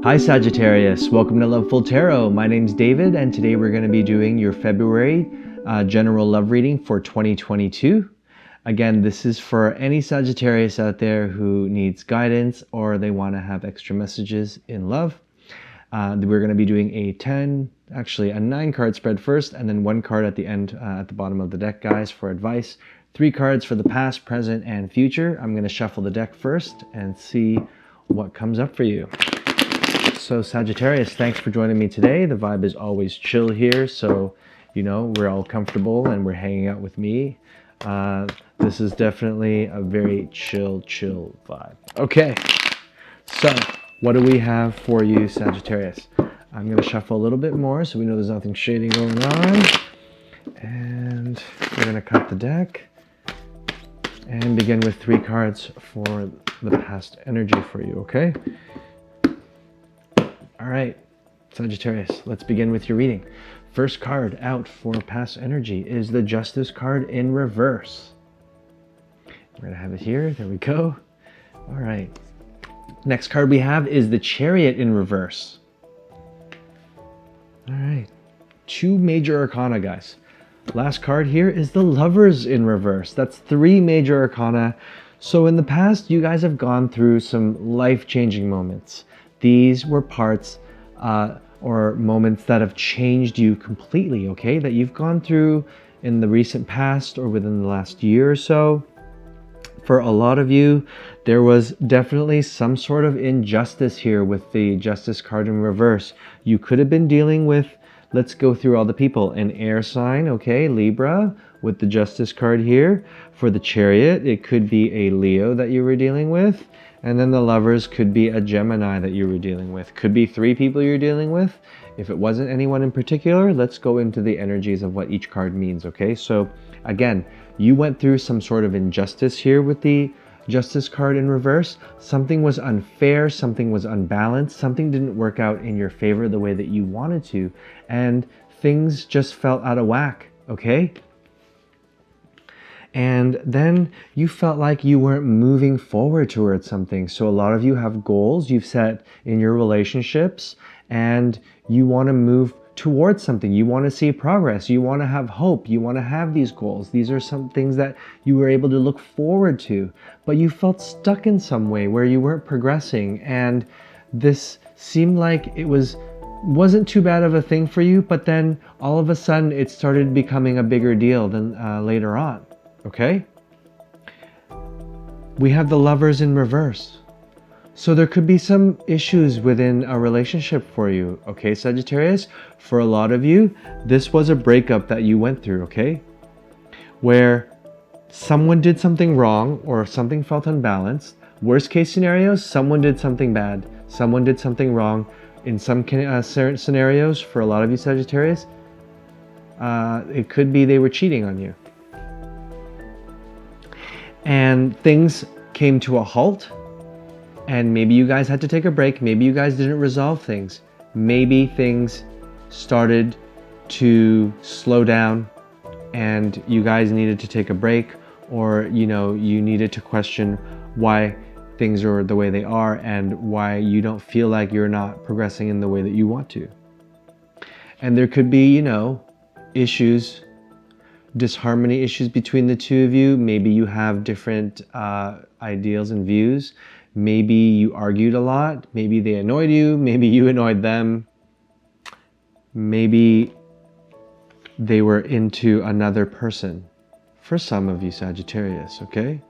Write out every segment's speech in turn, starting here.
Hi Sagittarius, welcome to Loveful Tarot. My name's David and today we're going to be doing your February general love reading for 2022. Again, this is for any Sagittarius out there who needs guidance or they want to have extra messages in love. We're going to be doing a 9 card spread first and then 1 card at the end at the bottom of the deck, guys, for advice. 3 cards for the past, present, and future. I'm going to shuffle the deck first and see what comes up for you. So Sagittarius, thanks for joining me today. The vibe is always chill here, so you know we're all comfortable and we're hanging out with me. This is definitely a very chill vibe. Okay, so what do we have for you, Sagittarius? I'm going to shuffle a little bit more so we know there's nothing shady going on. And we're going to cut the deck and begin with 3 cards for the past energy for you, okay? All right, Sagittarius, let's begin with your reading. First card out for past energy is the Justice card in reverse. We're going to have it here. There we go. All right. Next card we have is the Chariot in reverse. All right. 2 major arcana, guys. Last card here is the Lovers in reverse. That's 3 major arcana. So in the past, you guys have gone through some life-changing moments. These were parts or moments that have changed you completely, okay? That you've gone through in the recent past or within the last year or so. For a lot of you, there was definitely some sort of injustice here with the Justice card in reverse. You could have been dealing with, let's go through all the people, an air sign, okay, Libra, with the Justice card here. For the Chariot, it could be a Leo that you were dealing with. And then the Lovers could be a Gemini that you were dealing with. Could be 3 people you're dealing with. If it wasn't anyone in particular, let's go into the energies of what each card means, okay? So again, you went through some sort of injustice here with the Justice card in reverse. Something was unfair, something was unbalanced, something didn't work out in your favor the way that you wanted to, and things just felt out of whack, okay? And then you felt like you weren't moving forward towards something. So a lot of you have goals you've set in your relationships and you want to move towards something. You want to see progress. You want to have hope. You want to have these goals. These are some things that you were able to look forward to, but you felt stuck in some way where you weren't progressing. And this seemed like it wasn't too bad of a thing for you, but then all of a sudden it started becoming a bigger deal than later on. Okay? We have the Lovers in reverse. So there could be some issues within a relationship for you, okay, Sagittarius? For a lot of you, this was a breakup that you went through, okay? Where someone did something wrong or something felt unbalanced. Worst case scenarios, someone did something bad. Someone did something wrong. In some scenarios, for a lot of you Sagittarius, it could be they were cheating on you. And things came to a halt and maybe you guys had to take a break. Maybe you guys didn't resolve things. Maybe things started to slow down and you guys needed to take a break, or you needed to question why things are the way they are and why you don't feel like you're not progressing in the way that you want to. And there could be, issues, disharmony issues between the two of you. Maybe you have different ideals and views. Maybe you argued a lot. Maybe they annoyed you. Maybe you annoyed them. Maybe they were into another person. For some of you Sagittarius, okay?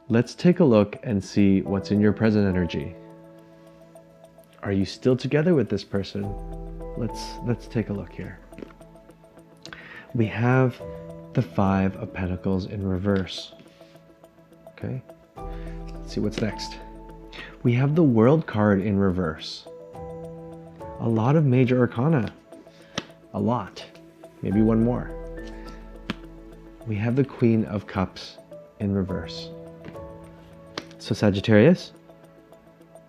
Let's take a look and see what's in your present energy. Are you still together with this person? Let's take a look here. We have the 5 of Pentacles in reverse. Okay, let's see what's next. We have the World card in reverse. A lot of major arcana. A lot. Maybe one more. We have the Queen of Cups in reverse. So Sagittarius,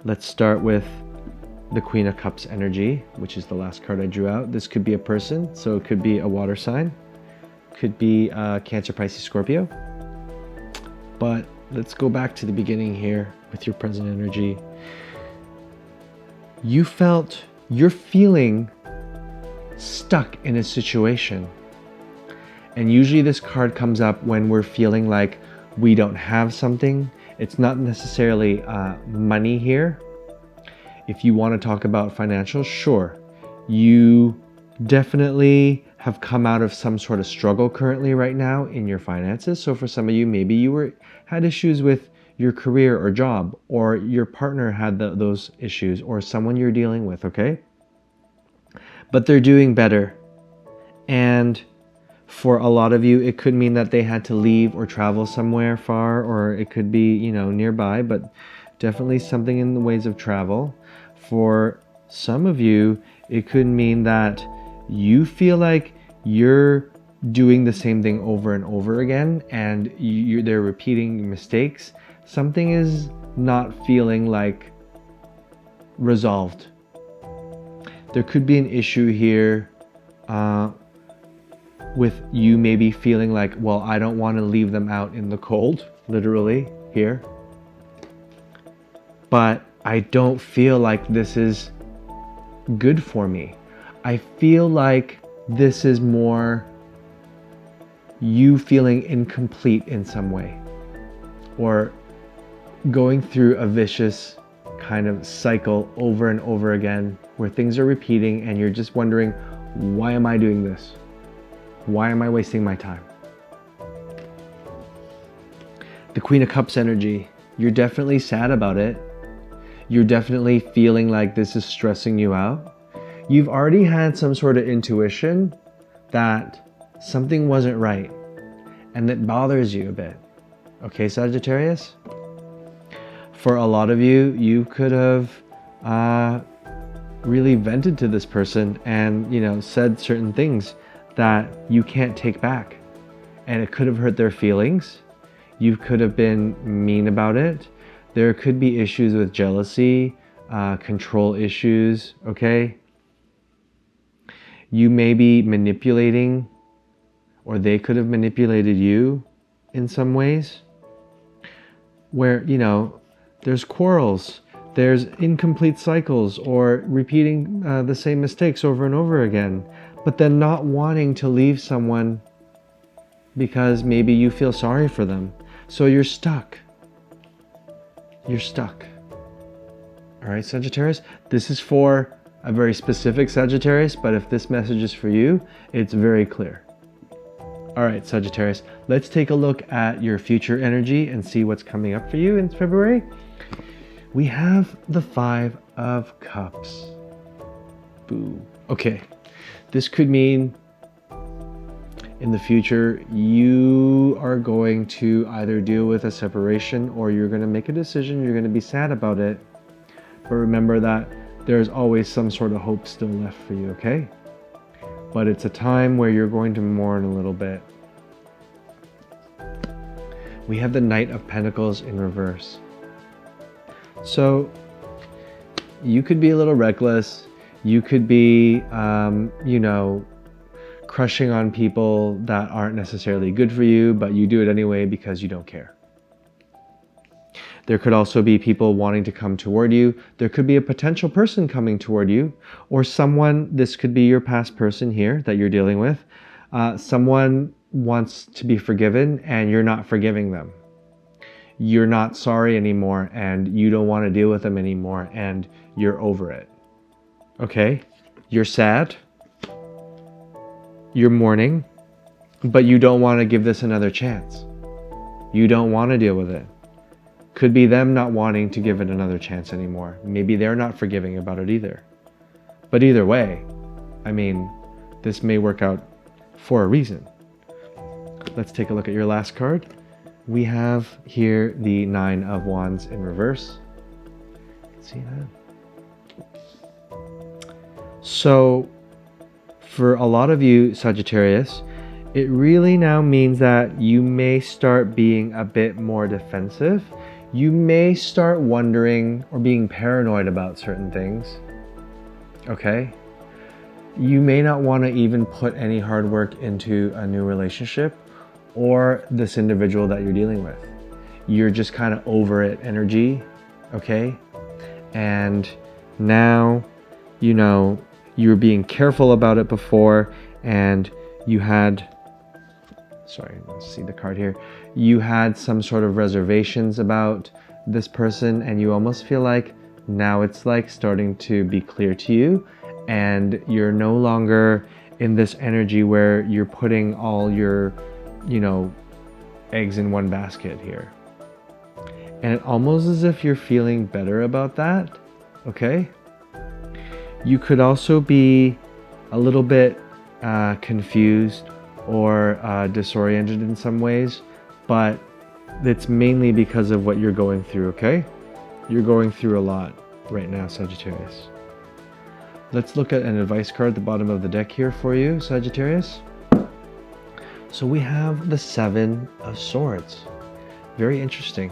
let's start with the Queen of Cups energy, which is the last card I drew out. This could be a person, so it could be a water sign, could be Cancer, Pisces, Scorpio. But let's go back to the beginning here with your present energy. you're feeling stuck in a situation. And usually this card comes up when we're feeling like we don't have something. It's not necessarily money here. If you want to talk about financials, sure. You definitely have come out of some sort of struggle currently right now in your finances. So for some of you, maybe you had issues with your career or job, or your partner had those issues, or someone you're dealing with, okay? But they're doing better. And for a lot of you, it could mean that they had to leave or travel somewhere far, or it could be, nearby, but definitely something in the ways of travel. For some of you, it could mean that you feel like you're doing the same thing over and over again, and they're repeating mistakes. Something is not feeling like resolved. There could be an issue here with you maybe feeling like, well, I don't want to leave them out in the cold, literally here. But I don't feel like this is good for me. I feel like this is more you feeling incomplete in some way, or going through a vicious kind of cycle over and over again where things are repeating and you're just wondering, why am I doing this? Why am I wasting my time? The Queen of Cups energy, you're definitely sad about it. You're definitely feeling like this is stressing you out. You've already had some sort of intuition that something wasn't right, and that bothers you a bit. Okay, Sagittarius? For a lot of you, you could have really vented to this person and, said certain things that you can't take back. And it could have hurt their feelings. You could have been mean about it. There could be issues with jealousy, control issues, okay? You may be manipulating, or they could have manipulated you in some ways, where, there's quarrels, there's incomplete cycles, or repeating the same mistakes over and over again, but then not wanting to leave someone because maybe you feel sorry for them. So you're stuck. You're stuck. All right, Sagittarius, this is for a very specific Sagittarius, but if this message is for you, it's very clear. All right, Sagittarius, let's take a look at your future energy and see what's coming up for you in February. We have the 5 of Cups. Boo. Okay, this could mean in the future you are going to either deal with a separation, or you're going to make a decision, you're going to be sad about it. But remember that there's always some sort of hope still left for you, okay? But it's a time where you're going to mourn a little bit. We have the Knight of Pentacles in reverse. So you could be a little reckless. You could be, crushing on people that aren't necessarily good for you, but you do it anyway because you don't care. There could also be people wanting to come toward you. There could be a potential person coming toward you, or someone, this could be your past person here that you're dealing with. Someone wants to be forgiven and you're not forgiving them. You're not sorry anymore and you don't want to deal with them anymore and you're over it. Okay? You're sad. You're mourning, but you don't want to give this another chance. You don't want to deal with it. Could be them not wanting to give it another chance anymore. Maybe they're not forgiving about it either. But either way, this may work out for a reason. Let's take a look at your last card. We have here the 9 of Wands in reverse. See that? So, for a lot of you, Sagittarius, it really now means that you may start being a bit more defensive. You may start wondering or being paranoid about certain things. Okay? You may not want to even put any hard work into a new relationship or this individual that you're dealing with. You're just kind of over it energy, okay? And Now, you know, you were being careful about it before, and you had, sorry, let's see the card here. You had some sort of reservations about this person, and you almost feel like now it's like starting to be clear to you, and you're no longer in this energy where you're putting all your, you know, eggs in one basket here. And it almost as if you're feeling better about that, okay? You could also be a little bit confused or disoriented in some ways, but it's mainly because of what you're going through, okay? You're going through a lot right now, Sagittarius. Let's look at an advice card at the bottom of the deck here for you, Sagittarius. So we have the Seven of Swords. Very interesting.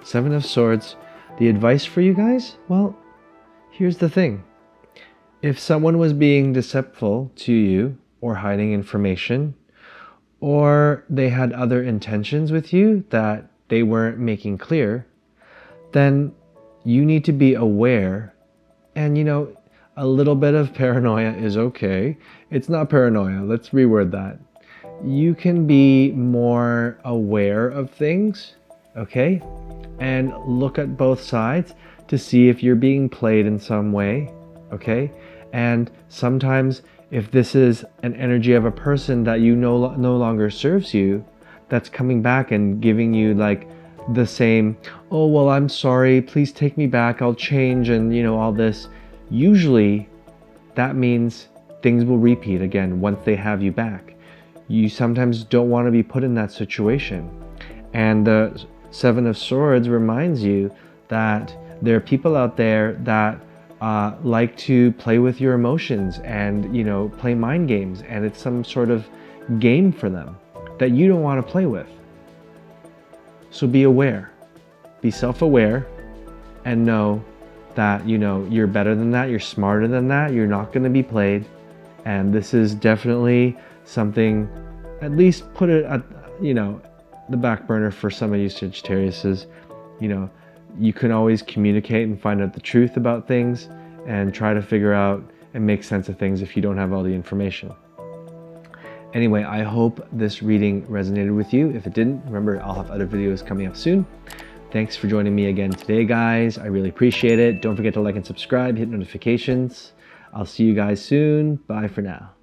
Seven of Swords. The advice for you guys? Well, here's the thing. If someone was being deceitful to you or hiding information, or they had other intentions with you that they weren't making clear, then you need to be aware. And you know, a little bit of paranoia is okay. It's not paranoia. Let's reword that. You can be more aware of things, okay? And look at both sides to see if you're being played in some way, okay? And sometimes if this is an energy of a person that you no longer serves you, that's coming back and giving you like the same, oh, well, I'm sorry, please take me back, I'll change, and you know, all this. Usually that means things will repeat again once they have you back. You sometimes don't want to be put in that situation. And the Seven of Swords reminds you that there are people out there that like to play with your emotions and, you know, play mind games, and it's some sort of game for them that you don't want to play with. So be aware, be self-aware, and know that, you know, you're better than that, you're smarter than that, you're not going to be played. And this is definitely something, at least put it at, you know, the back burner for some of you Sagittariuses. You know, you can always communicate and find out the truth about things and try to figure out and make sense of things if you don't have all the information. Anyway, I hope this reading resonated with you. If it didn't, remember, I'll have other videos coming up soon. Thanks for joining me again today, guys. I really appreciate it. Don't forget to like and subscribe, hit notifications. I'll see you guys soon. Bye for now.